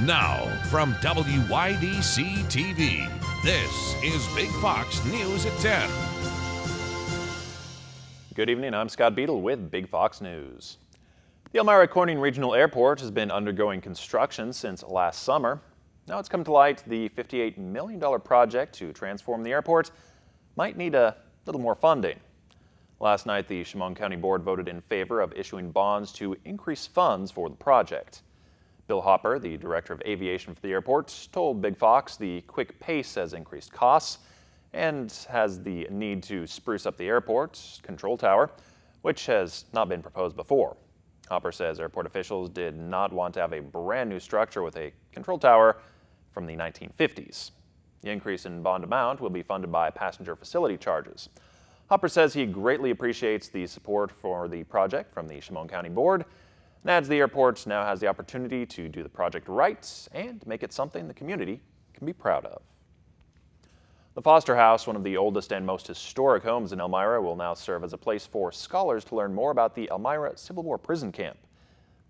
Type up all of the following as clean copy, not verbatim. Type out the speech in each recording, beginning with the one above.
Now, from WYDC TV, this is Big Fox News at 10. Good evening, I'm Scott Beadle with Big Fox News. The Elmira Corning Regional Airport has been undergoing construction since last summer. Now it's come to light the $58 million project to transform the airport might need a little more funding. Last night, the Chemung County Board voted in favor of issuing bonds to increase funds for the project. Bill Hopper, the director of aviation for the airport, told Big Fox the quick pace has increased costs and has the need to spruce up the airport's control tower, which has not been proposed before. Hopper says airport officials did not want to have a brand new structure with a control tower from the 1950s. The increase in bond amount will be funded by passenger facility charges. Hopper says he greatly appreciates the support for the project from the Chemung County Board and adds the airport now has the opportunity to do the project right and make it something the community can be proud of. The Foster House, one of the oldest and most historic homes in Elmira, will now serve as a place for scholars to learn more about the Elmira Civil War prison camp.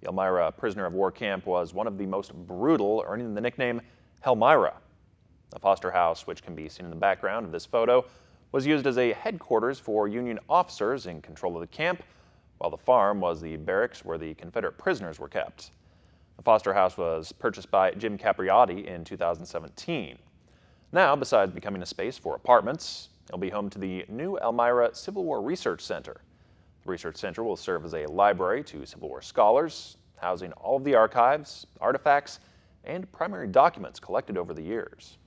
The Elmira Prisoner of War camp was one of the most brutal, earning the nickname Hellmira. The Foster House, which can be seen in the background of this photo, was used as a headquarters for Union officers in control of the camp, while the farm was the barracks where the Confederate prisoners were kept. The Foster House was purchased by Jim Capriotti in 2017. Now, besides becoming a space for apartments, it'll be home to the new Elmira Civil War Research Center. The Research Center will serve as a library to Civil War scholars, housing all of the archives, artifacts, and primary documents collected over the years.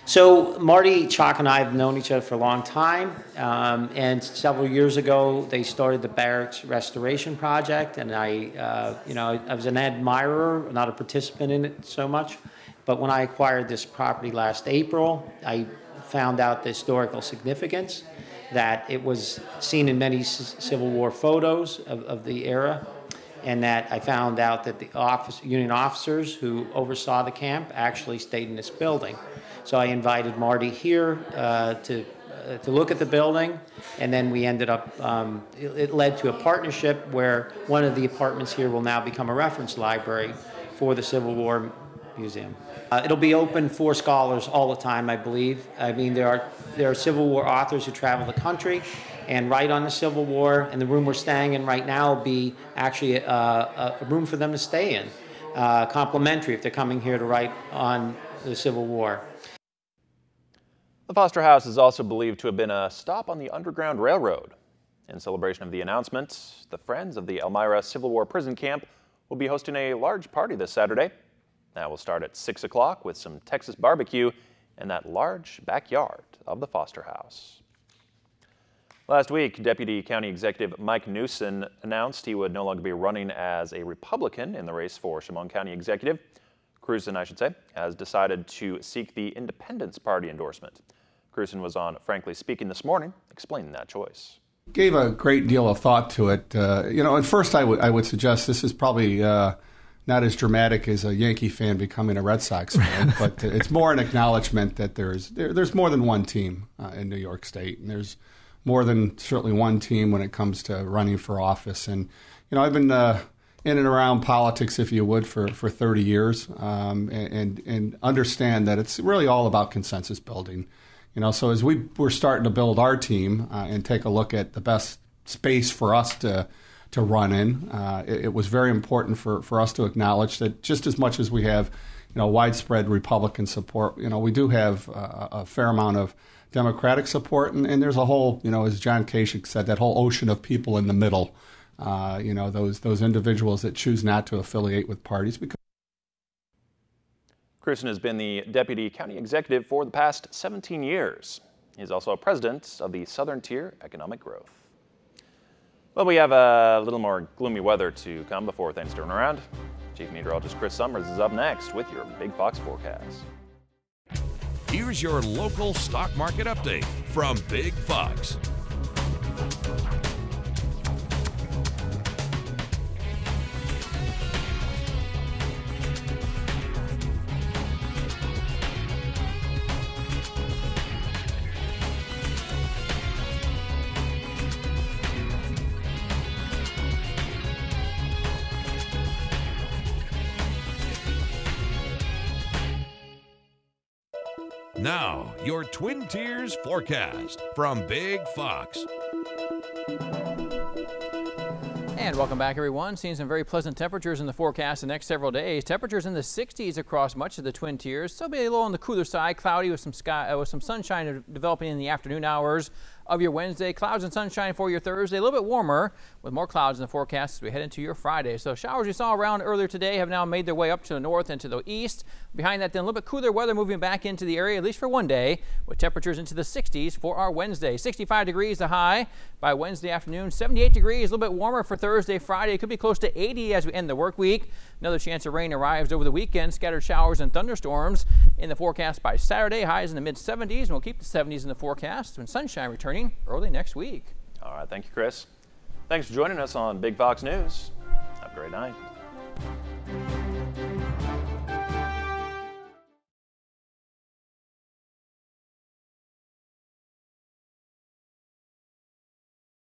So Marty, Chalk, and I have known each other for a long time, and several years ago they started the barracks restoration project, and I was an admirer, not a participant in it so much. But when I acquired this property last April, I found out the historical significance, that it was seen in many Civil War photos of the era, and that I found out that the Union officers who oversaw the camp actually stayed in this building. So I invited Marty here to look at the building, and then we ended up, it led to a partnership where one of the apartments here will now become a reference library for the Civil War Museum. It'll be open for scholars all the time, I believe. I mean, there are Civil War authors who travel the country and write on the Civil War, and the room we're staying in right now will be actually a room for them to stay in, complimentary if they're coming here to write on the Civil War. The Foster House is also believed to have been a stop on the Underground Railroad. In celebration of the announcement, the Friends of the Elmira Civil War Prison Camp will be hosting a large party this Saturday. That will start at 6 o'clock with some Texas barbecue in that large backyard of the Foster House. Last week, Deputy County Executive Mike Newsom announced he would no longer be running as a Republican in the race for Chemung County Executive. Cruzen, I should say, has decided to seek the Independence Party endorsement. Cruzen was on Frankly Speaking this morning, explaining that choice. Gave a great deal of thought to it. At first I would suggest this is probably not as dramatic as a Yankee fan becoming a Red Sox fan, but it's more an acknowledgement that there's more than one team in New York State, and there's more than certainly one team when it comes to running for office. And I've been in and around politics, if you would, for 30 years, and understand that it's really all about consensus building. So as we're starting to build our team and take a look at the best space for us to run in, it was very important for us to acknowledge that just as much as we have, widespread Republican support, we do have a fair amount of Democratic support, and there's a whole, as John Kasich said, that whole ocean of people in the middle, those individuals that choose not to affiliate with parties. Cruzen has been the Deputy County Executive for the past 17 years. He's also president of the Southern Tier Economic Growth. Well, we have a little more gloomy weather to come before things turn around. Chief Meteorologist Chris Summers is up next with your Big Fox forecast. Here's your local stock market update from Big Fox. Now, your Twin Tiers forecast from Big Fox. And welcome back, everyone. Seeing some very pleasant temperatures in the forecast the next several days. Temperatures in the 60s across much of the Twin Tiers. Still be a little on the cooler side, cloudy with some sunshine developing in the afternoon hours of your Wednesday. Clouds and sunshine for your Thursday. A little bit warmer with more clouds in the forecast as we head into your Friday. So showers you saw around earlier today have now made their way up to the north and to the east. Behind that, then a little bit cooler weather moving back into the area, at least for one day, with temperatures into the 60s for our Wednesday. 65 degrees the high by Wednesday afternoon. 78 degrees, a little bit warmer for Thursday, Friday. It could be close to 80 as we end the work week. Another chance of rain arrives over the weekend. Scattered showers and thunderstorms in the forecast by Saturday. Highs in the mid-70s, and we'll keep the 70s in the forecast when sunshine returning early next week. All right, thank you, Chris. Thanks for joining us on Big Fox News. Have a great night.